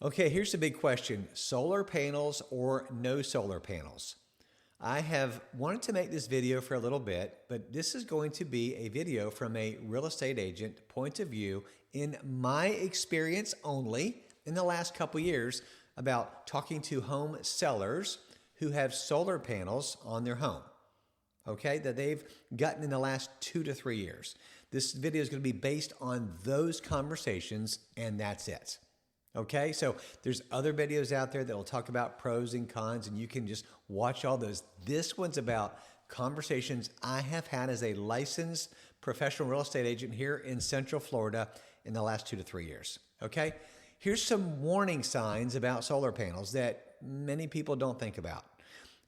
Okay, here's the big question. Solar panels or no solar panels? I have wanted to make this video for a little bit, but this is going to be a video from a real estate agent point of view in my experience only in the last couple years about talking to home sellers who have solar panels on their home, okay, that they've gotten in the last 2 to 3 years. This video is going to be based on those conversations, and that's it. Okay, so there's other videos out there that will talk about pros and cons, and you can just watch all those. This one's about conversations I have had as a licensed professional real estate agent here in Central Florida in the last 2 to 3 years. Okay, here's some warning signs about solar panels that many people don't think about.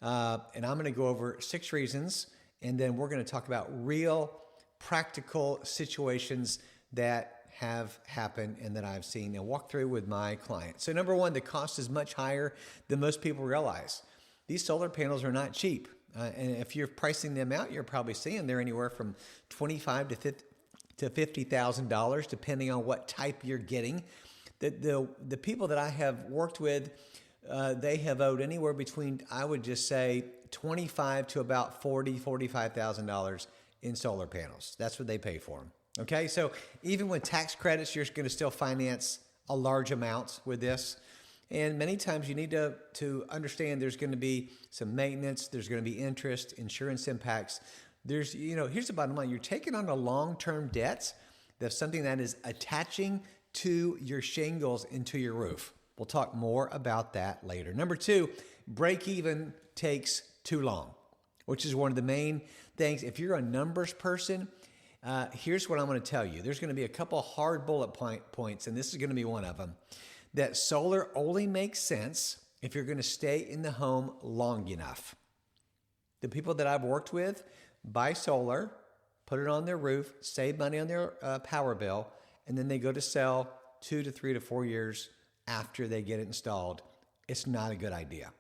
And I'm going to go over 6 reasons, and then we're going to talk about real practical situations that have happened and that I've seen and walk through with my clients. So number one, the cost is much higher than most people realize. These solar panels are not cheap. And if you're pricing them out, you're probably seeing they're anywhere from $25,000 to $50,000, depending on what type you're getting. The people that I have worked with, they have owed anywhere between, I would just say, $25,000 to about $45,000 in solar panels. That's what they pay for them. Okay, so even with tax credits, you're going to still finance a large amount with this. And many times you need to understand there's going to be some maintenance, there's going to be interest, insurance impacts. Here's the bottom line. You're taking on a long-term debt. That's something that is attaching to your shingles into your roof. We'll talk more about that later. Number 2, break even takes too long, which is one of the main things. If you're a numbers person, here's what I'm going to tell you. There's going to be a couple hard bullet points, and this is going to be one of them, that solar only makes sense if you're going to stay in the home long enough. The people that I've worked with buy solar, put it on their roof, save money on their power bill, and then they go to sell 2 to 3 to 4 years after they get it installed. It's not a good idea.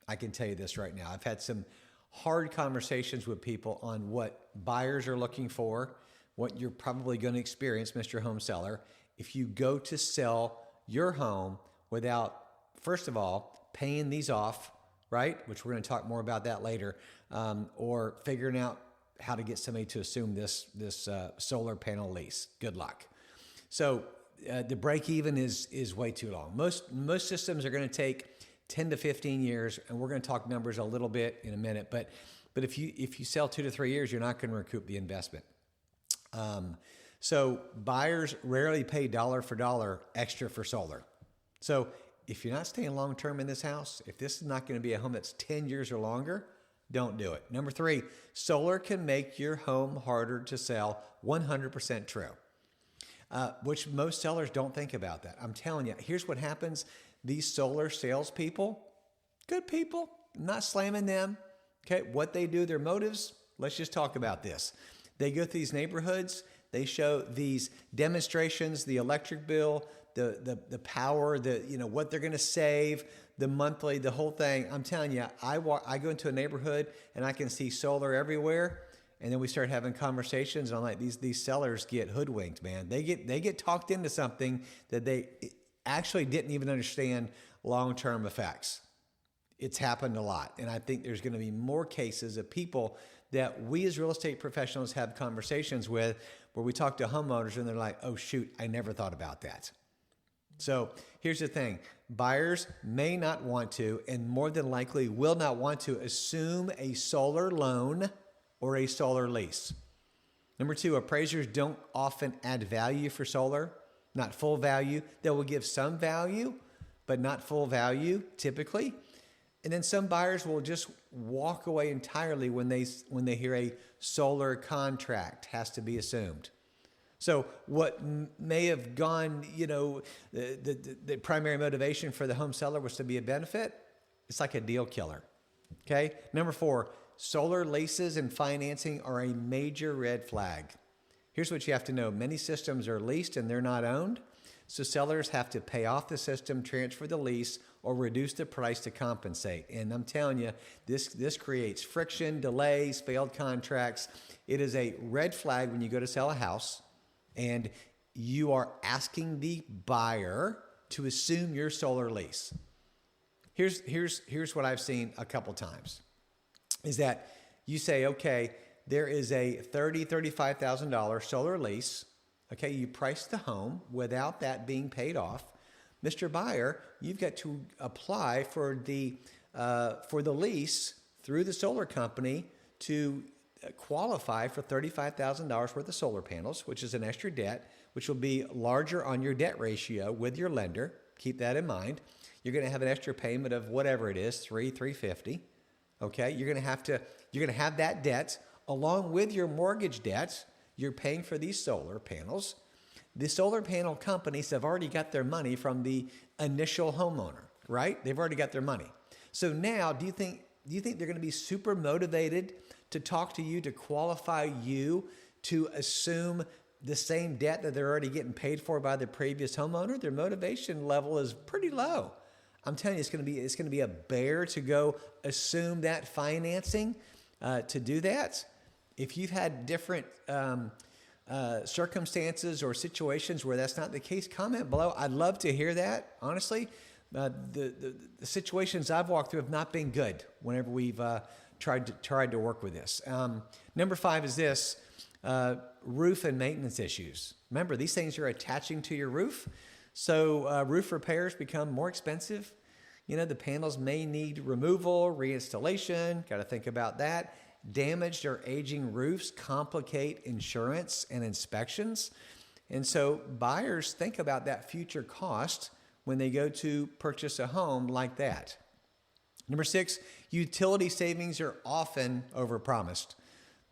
I can tell you this right now. I've had some hard conversations with people on what buyers are looking for, what you're probably going to experience, Mr. Home Seller, if you go to sell your home without, first of all, paying these off, right? Which we're going to talk more about that later, or figuring out how to get somebody to assume this solar panel lease. Good luck. So the break even is way too long. Most systems are going to take 10 to 15 years, and we're going to talk numbers a little bit in a minute, but if you sell 2 to 3 years, you're not going to recoup the investment. So buyers rarely pay dollar for dollar extra for solar. So if you're not staying long-term in this house, if this is not going to be a home that's 10 years or longer, don't do it. Number 3, solar can make your home harder to sell. 100% true. Which most sellers don't think about that. I'm telling you, here's what happens. These solar salespeople, good people, not slamming them. Okay, what they do, their motives, let's just talk about this. They go through these neighborhoods, they show these demonstrations, the electric bill, the power, what they're going to save, the monthly, the whole thing. I'm telling you, I go into a neighborhood and I can see solar everywhere. And then we start having conversations, and I'm like, these sellers get hoodwinked, man. They get talked into something that they actually didn't even understand long-term effects. It's happened a lot. And I think there's going to be more cases of people that we as real estate professionals have conversations with where we talk to homeowners and they're like, oh, shoot, I never thought about that. So here's the thing. Buyers may not want to, and more than likely will not want to, assume a solar loan or a solar lease. Number 2, appraisers don't often add value for solar, not full value. They will give some value, but not full value typically. And then some buyers will just walk away entirely when they hear a solar contract has to be assumed. So what may have gone, the primary motivation for the home seller was to be a benefit, it's like a deal killer. Okay? Number 4, solar leases and financing are a major red flag. Here's what you have to know. Many systems are leased and they're not owned. So sellers have to pay off the system, transfer the lease, or reduce the price to compensate. And I'm telling you, this creates friction, delays, failed contracts. It is a red flag when you go to sell a house and you are asking the buyer to assume your solar lease. Here's what I've seen a couple times, is that you say, okay, there is a $35,000 solar lease. Okay, you price the home without that being paid off. Mr. Buyer, you've got to apply for the lease through the solar company to qualify for $35,000 worth of solar panels, which is an extra debt, which will be larger on your debt ratio with your lender. Keep that in mind. You're going to have an extra payment of whatever it is, $350. Okay, you're going to have that debt along with your mortgage debt. You're paying for these solar panels. The solar panel companies have already got their money from the initial homeowner, right? They've already got their money. So now, do you think they're going to be super motivated to talk to you to qualify you to assume the same debt that they're already getting paid for by the previous homeowner? Their motivation level is pretty low. I'm telling you, it's going to be a bear to go assume that financing to do that. If you've had different circumstances or situations where that's not the case, comment below. I'd love to hear that. Honestly, the situations I've walked through have not been good whenever we've tried to work with this. Number 5 is this: roof and maintenance issues. Remember, these things are attaching to your roof, so roof repairs become more expensive. You know, the panels may need removal, reinstallation. Got to think about that. Damaged or aging roofs complicate insurance and inspections. And so buyers think about that future cost when they go to purchase a home like that. Number 6, utility savings are often overpromised.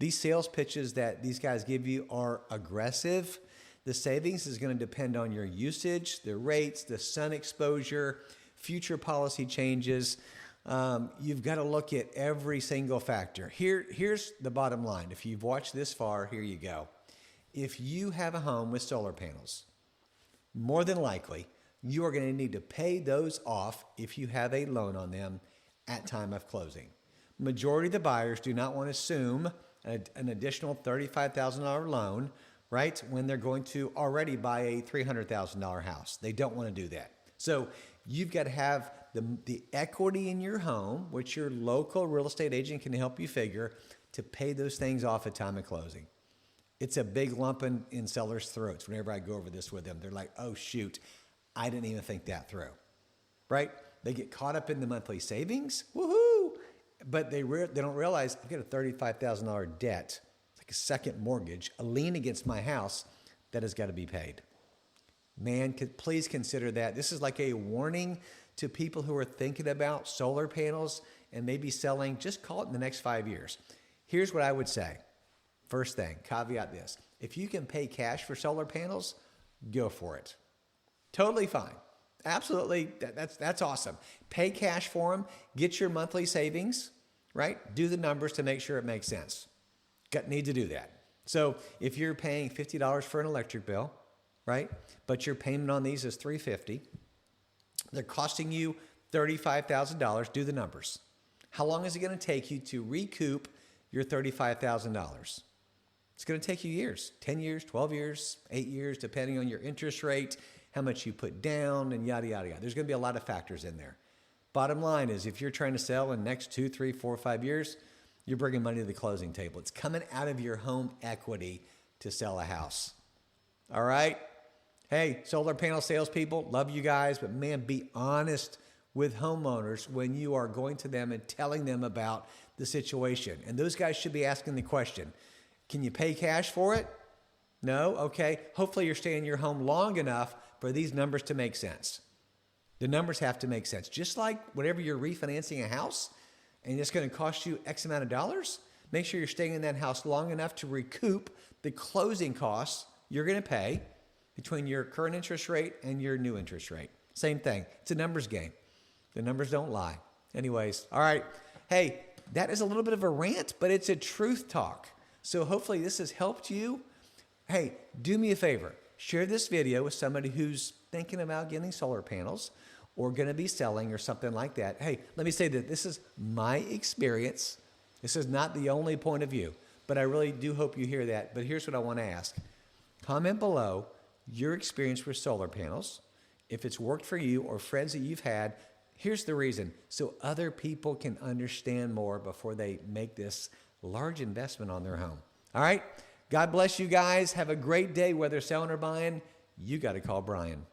These sales pitches that these guys give you are aggressive. The savings is going to depend on your usage, the rates, the sun exposure, future policy changes. You've got to look at every single factor. Here's the bottom line. If you've watched this far, here you go. If you have a home with solar panels, more than likely, you are going to need to pay those off if you have a loan on them at time of closing. Majority of the buyers do not want to assume an additional $35,000 loan, right, when they're going to already buy a $300,000 house. They don't want to do that. So you've got to have the equity in your home, which your local real estate agent can help you figure, to pay those things off at time of closing. It's a big lump in sellers' throats whenever I go over this with them. They're like, oh, shoot, I didn't even think that through, right? They get caught up in the monthly savings, woohoo! But they don't realize I've got a $35,000 debt, like a second mortgage, a lien against my house that has got to be paid. Man, please consider that. This is like a warning to people who are thinking about solar panels and maybe selling. Just call it in the next 5 years. Here's what I would say. First thing, caveat this. If you can pay cash for solar panels, go for it. Totally fine. Absolutely, that's awesome. Pay cash for them. Get your monthly savings, right? Do the numbers to make sure it makes sense. Need to do that. So if you're paying $50 for an electric bill, right, but your payment on these is $350, they're costing you $35,000. Do the numbers. How long is it going to take you to recoup your $35,000? It's going to take you years, 10 years, 12 years, 8 years, depending on your interest rate, how much you put down, and yada, yada, yada. There's going to be a lot of factors in there. Bottom line is, if you're trying to sell in the next 2, 3, 4, 5 years, you're bringing money to the closing table. It's coming out of your home equity to sell a house. All right? Hey, solar panel salespeople, love you guys, but man, be honest with homeowners when you are going to them and telling them about the situation. And those guys should be asking the question, can you pay cash for it? No? Okay. Hopefully you're staying in your home long enough for these numbers to make sense. The numbers have to make sense. Just like whenever you're refinancing a house and it's going to cost you X amount of dollars, make sure you're staying in that house long enough to recoup the closing costs you're going to pay between your current interest rate and your new interest rate. Same thing. It's a numbers game. The numbers don't lie. Anyways, all right. Hey, that is a little bit of a rant, but it's a truth talk. So hopefully this has helped you. Hey, do me a favor. Share this video with somebody who's thinking about getting solar panels or going to be selling or something like that. Hey, let me say that this is my experience. This is not the only point of view, but I really do hope you hear that. But here's what I want to ask. Comment below your experience with solar panels If it's worked for you or friends that you've had, here's the reason. So other people can understand more before they make this large investment on their home. All right? God bless you guys. Have a great day, whether selling or buying. You got to call Brian.